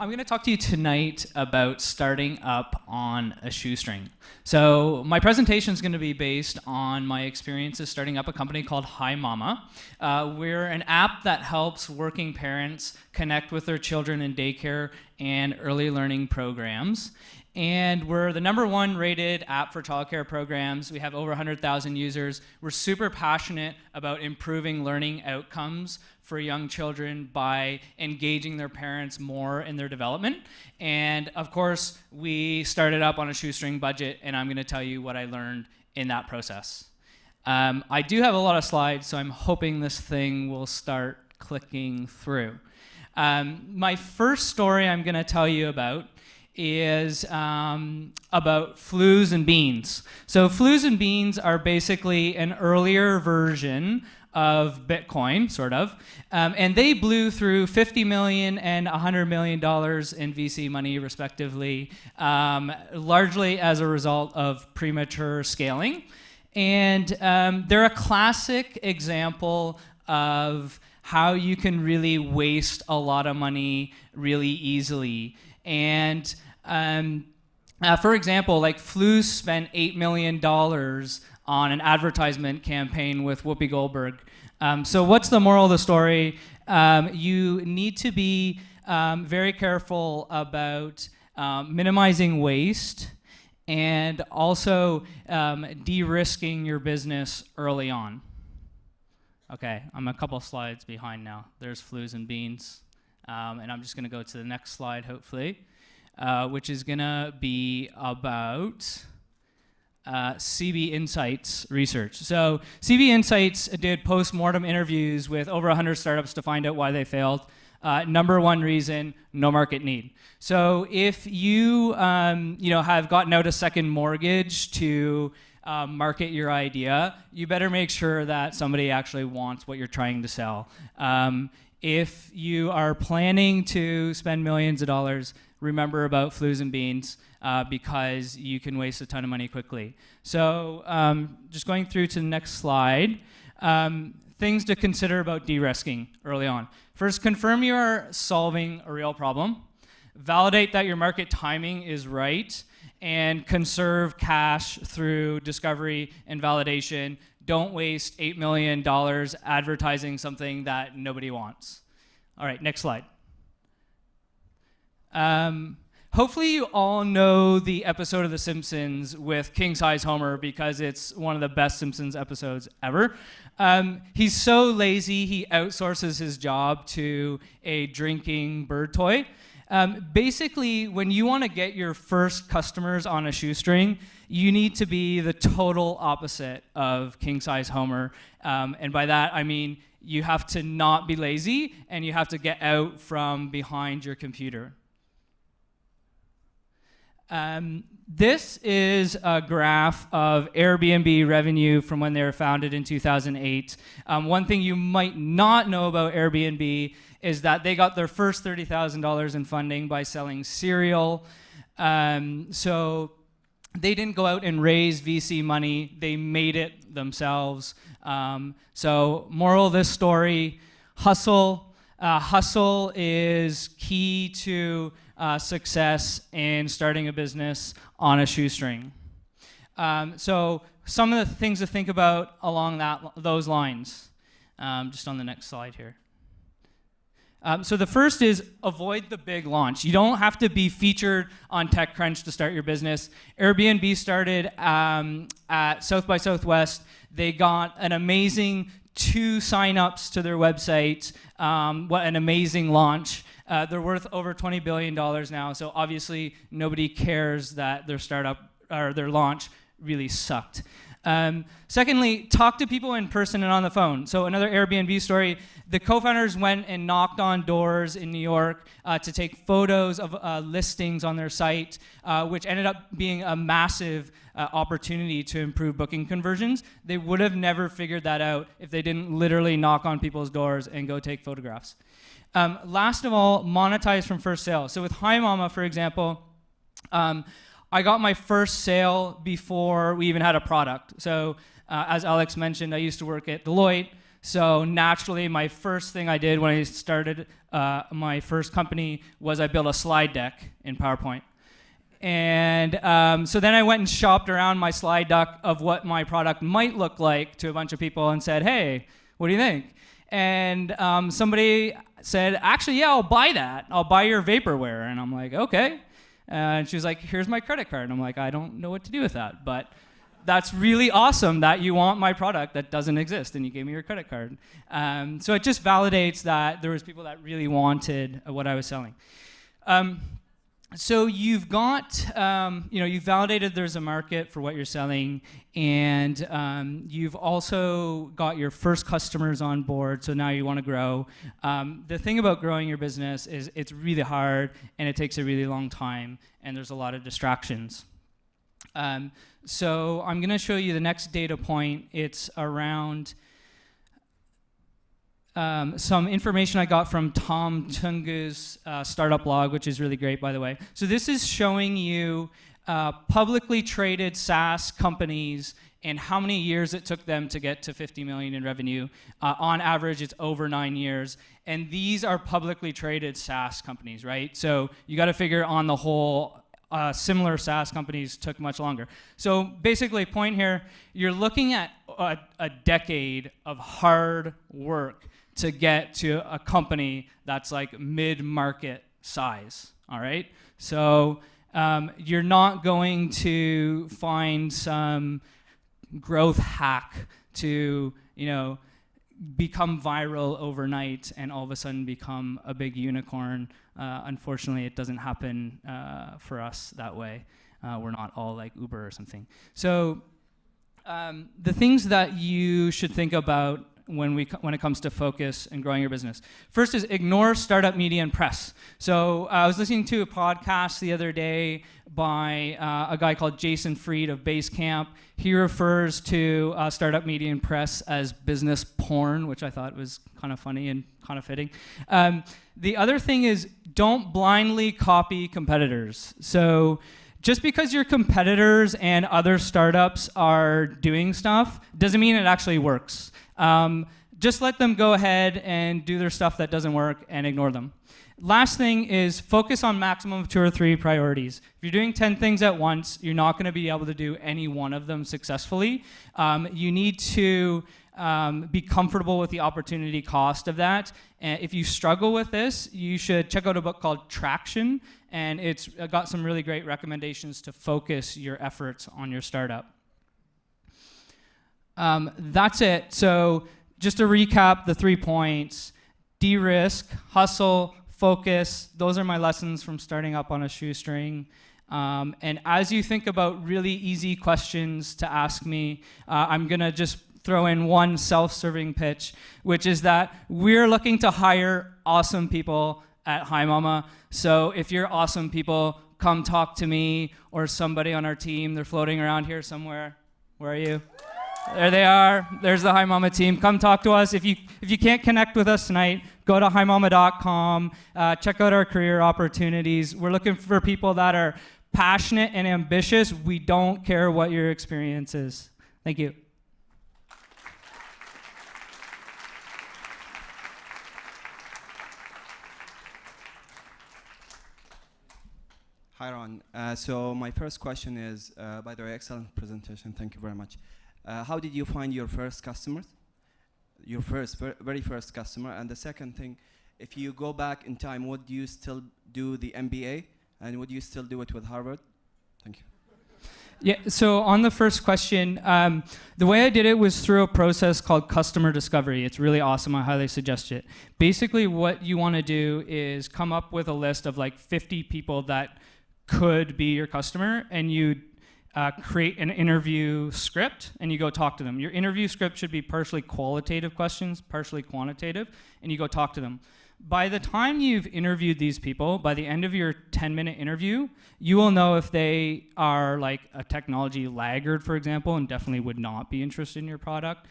I'm going to talk to you tonight about starting up on a shoestring. So my presentation is going to be based on my experiences starting up a company called Hi Mama. We're an app that helps working parents connect with their children in daycare and early learning programs. And we're the #1 rated app for childcare programs. We have over 100,000 users. We're super passionate about improving learning outcomes for young children by engaging their parents more in their development. And of course, we started up on a shoestring budget, and I'm going to tell you what I learned in that process. I do have a lot of slides, so I'm hoping this thing will start clicking through. My first story I'm going to tell you about is about flues and beans. So flues and beans are basically an earlier version of Bitcoin, sort of, and they blew through $50 million and $100 million in VC money, respectively, largely as a result of premature scaling. And they're a classic example of how you can really waste a lot of money really easily. And for example, like Flues spent $8 million on an advertisement campaign with Whoopi Goldberg. So what's the moral of the story? You need to be very careful about minimizing waste and also de-risking your business early on. Okay, I'm a couple slides behind now. There's Flues and beans. And I'm just going to go to the next slide, hopefully, which is going to be about CB Insights research. So CB Insights did post-mortem interviews with over 100 startups to find out why they failed. #1 reason, no market need. So if you have gotten out a second mortgage to market your idea, you better make sure that somebody actually wants what you're trying to sell. If you are planning to spend millions of dollars, remember about Flues and beans because you can waste a ton of money quickly. So just going through to the next slide, things to consider about de-risking early on. First, confirm you are solving a real problem. Validate that your market timing is right, and conserve cash through discovery and validation. Don't waste $8 million advertising something that nobody wants. All right, next slide. Hopefully you all know the episode of The Simpsons with king-size Homer because it's one of the best Simpsons episodes ever. He's so lazy, he outsources his job to a drinking bird toy. Basically, when you want to get your first customers on a shoestring, you need to be the total opposite of king-size Homer. And by that, I mean you have to not be lazy, and you have to get out from behind your computer. This is a graph of Airbnb revenue from when they were founded in 2008. One thing you might not know about Airbnb is that they got their first $30,000 in funding by selling cereal. So they didn't go out and raise VC money. They made it themselves. So moral of this story, hustle. Hustle is key to success in starting a business on a shoestring. So some of the things to think about along those lines, just on the next slide here. So the first is avoid the big launch. You don't have to be featured on TechCrunch to start your business. Airbnb started at South by Southwest. They got an amazing 2 signups to their website. What an amazing launch. They're worth over $20 billion now, so obviously nobody cares that their startup or their launch really sucked. Secondly, talk to people in person and on the phone. So another Airbnb story, the co-founders went and knocked on doors in New York to take photos of listings on their site, which ended up being a massive opportunity to improve booking conversions. They would have never figured that out if they didn't literally knock on people's doors and go take photographs. Last of all, monetize from first sale. So with Hi Mama, for example, I got my first sale before we even had a product. So as Alex mentioned, I used to work at Deloitte. So naturally, my first thing I did when I started my first company was I built a slide deck in PowerPoint. And so then I went and shopped around my slide deck of what my product might look like to a bunch of people and said, hey, what do you think? And somebody said, actually, yeah, I'll buy that. I'll buy your vaporware. And I'm like, okay. And she was like, here's my credit card. And I'm like, I don't know what to do with that. But that's really awesome that you want my product that doesn't exist and you gave me your credit card. So it just validates that there was people that really wanted what I was selling. So you've got, you've validated there's a market for what you're selling, and you've also got your first customers on board, so now you want to grow. The thing about growing your business is it's really hard, and it takes a really long time, and there's a lot of distractions. So I'm going to show you the next data point. It's around some information I got from Tom Tungu's startup blog, which is really great, by the way. So this is showing you publicly traded SaaS companies and how many years it took them to get to 50 million in revenue. On average, it's over 9 years. And these are publicly traded SaaS companies, right? So you got to figure on the whole, similar SaaS companies took much longer. So basically, point here, you're looking at a decade of hard work to get to a company that's like mid-market size, all right? So you're not going to find some growth hack to, become viral overnight and all of a sudden become a big unicorn. Unfortunately, it doesn't happen for us that way. We're not all like Uber or something. So the things that you should think about when it comes to focus and growing your business. First is ignore startup media and press. So I was listening to a podcast the other day by a guy called Jason Fried of Basecamp. He refers to startup media and press as business porn, which I thought was kind of funny and kind of fitting. The other thing is don't blindly copy competitors. So just because your competitors and other startups are doing stuff doesn't mean it actually works. Just let them go ahead and do their stuff that doesn't work and ignore them. Last thing is focus on maximum of 2 or 3 priorities. If you're doing 10 things at once, you're not going to be able to do any one of them successfully. You need to be comfortable with the opportunity cost of that. And if you struggle with this, you should check out a book called Traction, and it's got some really great recommendations to focus your efforts on your startup. That's it. So just to recap the 3 points: de-risk, hustle, focus. Those are my lessons from starting up on a Shoestring. And as you think about really easy questions to ask me, I'm going to just throw in one self-serving pitch, which is that we're looking to hire awesome people at Hi Mama. So if you're awesome people, come talk to me or somebody on our team. They're floating around here somewhere. Where are you? There they are. There's the Hi Mama team. Come talk to us. If you can't connect with us tonight, go to himama.com. Check out our career opportunities. We're looking for people that are passionate and ambitious. We don't care what your experience is. Thank you. Hi, Ron. So my first question is, by the way, excellent presentation. Thank you very much. How did you find your first customers? Your very first customer? And the second thing, if you go back in time, would you still do the MBA? And would you still do it with Harvard? Thank you. Yeah, so on the first question, the way I did it was through a process called customer discovery. It's really awesome. I highly suggest it. Basically, what you want to do is come up with a list of like 50 people that could be your customer, and you create an interview script, and you go talk to them. Your interview script should be partially qualitative questions, partially quantitative, and you go talk to them. By the time you've interviewed these people, by the end of your 10-minute interview, you will know if they are like a technology laggard, for example, and definitely would not be interested in your product,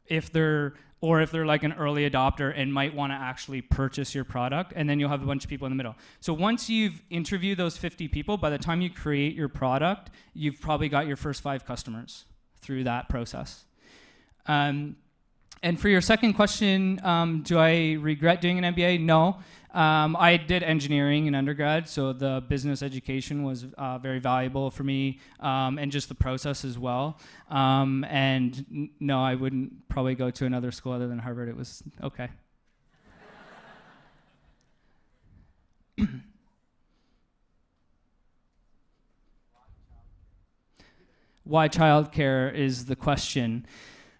if they're like an early adopter and might want to actually purchase your product, and then you'll have a bunch of people in the middle. So once you've interviewed those 50 people, by the time you create your product, you've probably got your first 5 customers through that process. And for your second question, do I regret doing an MBA? No. I did engineering in undergrad, so the business education was very valuable for me, and just the process as well. No, I wouldn't probably go to another school other than Harvard. It was okay. Why childcare is the question.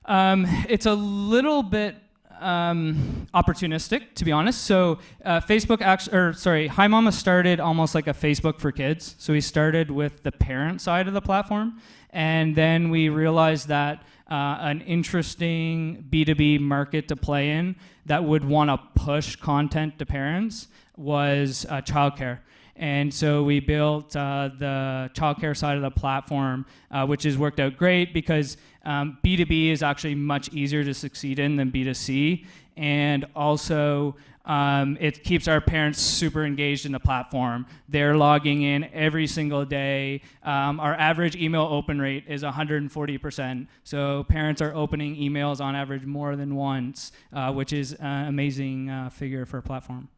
It's a little bit opportunistic, to be honest. So Hi Mama started almost like a Facebook for kids. So we started with the parent side of the platform, and then we realized that an interesting B2B market to play in that would want to push content to parents was childcare. And so we built the childcare side of the platform, which has worked out great because B2B is actually much easier to succeed in than B2C. And also, it keeps our parents super engaged in the platform. They're logging in every single day. Our average email open rate is 140%. So parents are opening emails on average more than once, which is an amazing figure for a platform.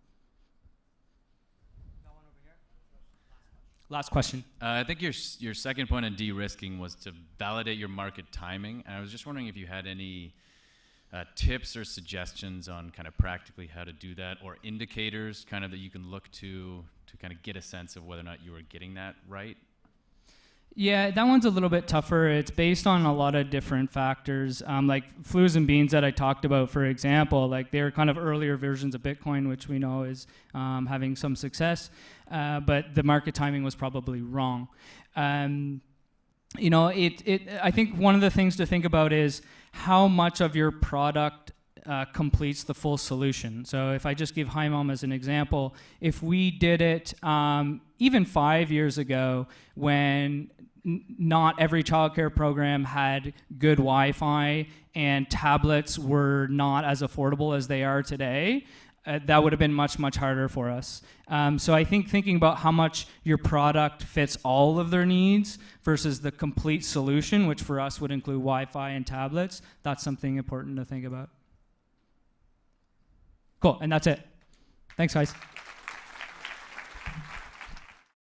Last question. I think your second point on de-risking was to validate your market timing. And I was just wondering if you had any tips or suggestions on kind of practically how to do that, or indicators kind of that you can look to kind of get a sense of whether or not you were getting that right. Yeah, that one's a little bit tougher. It's based on a lot of different factors. Like Flues and Beans that I talked about, for example, like they're kind of earlier versions of Bitcoin, which we know is having some success, but the market timing was probably wrong. I think one of the things to think about is how much of your product completes the full solution. So if I just give Hi Mom as an example, if we did it even 5 years ago when not every childcare program had good Wi-Fi and tablets were not as affordable as they are today, that would have been much, much harder for us. So I think thinking about how much your product fits all of their needs versus the complete solution, which for us would include Wi-Fi and tablets, that's something important to think about. Cool, and that's it. Thanks, guys.